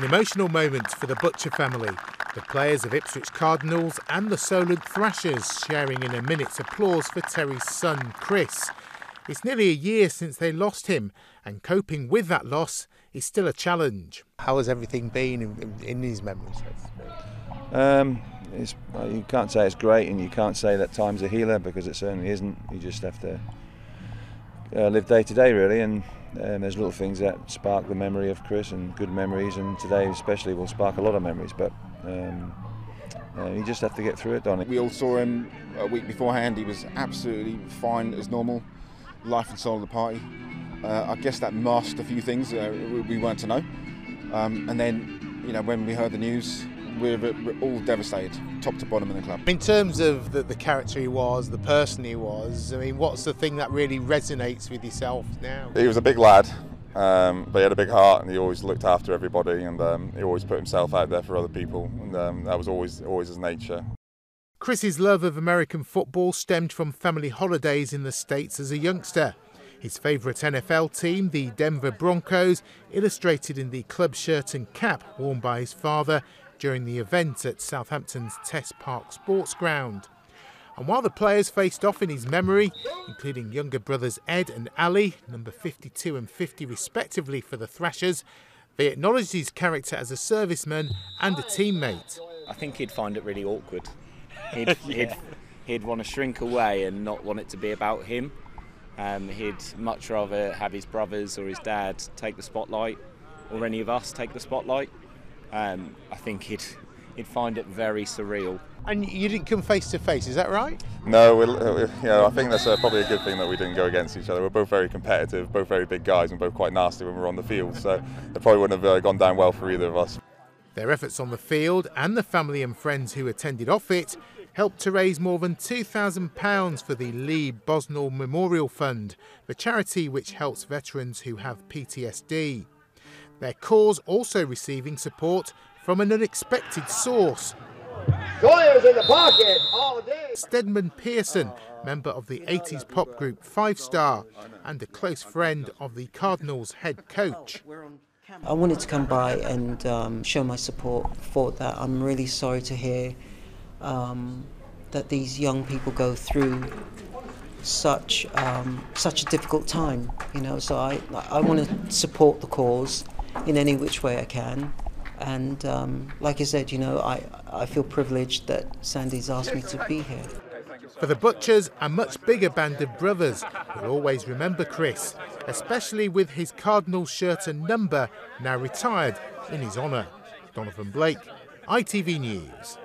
An emotional moment for the Butcher family, the players of Ipswich Cardinals and the Solent Thrashers sharing in a minute's applause for Terry's son, Chris. It's nearly a year since they lost him, and coping with that loss is still a challenge. How has everything been in these memories? You can't say it's great, and you can't say that time's a healer, because it certainly isn't. You just have to live day to day, really, and there's little things that spark the memory of Chris, and good memories, and today especially will spark a lot of memories, but you just have to get through it, Don. We all saw him a week beforehand. He was absolutely fine as normal, life and soul of the party. I guess that masked a few things we weren't to know, and then, you know, when we heard the news, we're all devastated, top to bottom in the club. In terms of the character he was, the person he was, I mean, what's the thing that really resonates with yourself now? He was a big lad, but he had a big heart, and he always looked after everybody, and he always put himself out there for other people, and that was always his nature. Chris's love of American football stemmed from family holidays in the States as a youngster. His favourite NFL team, the Denver Broncos, illustrated in the club shirt and cap worn by his father during the event at Southampton's Test Park Sports Ground. And while the players faced off in his memory, including younger brothers Ed and Ali, number 52 and 50 respectively for the Thrashers, they acknowledged his character as a serviceman and a teammate. I think he'd find it really awkward. He'd want to shrink away and not want it to be about him. He'd much rather have his brothers or his dad take the spotlight, or any of us take the spotlight. I think he'd find it very surreal. And you didn't come face to face, is that right? No, I think that's probably a good thing that we didn't go against each other. We're both very competitive, both very big guys, and both quite nasty when we're on the field, so it probably wouldn't have gone down well for either of us. Their efforts on the field and the family and friends who attended off it helped to raise more than £2,000 for the Lee Bosnell Memorial Fund, the charity which helps veterans who have PTSD. Their cause also receiving support from an unexpected source. Goyer's in the pocket all day. Stedman Pearson, member of the 80s pop group 5 Star and a close friend of the Cardinals head coach. I wanted to come by and show my support for that. I'm really sorry to hear that these young people go through such a difficult time, you know. So I want to support the cause in any which way I can, and like I said, you know, I feel privileged that Sandy's asked me to be here. For the Butchers, a much bigger band of brothers will always remember Chris, especially with his Cardinals shirt and number now retired in his honour. Donovan, ITV News.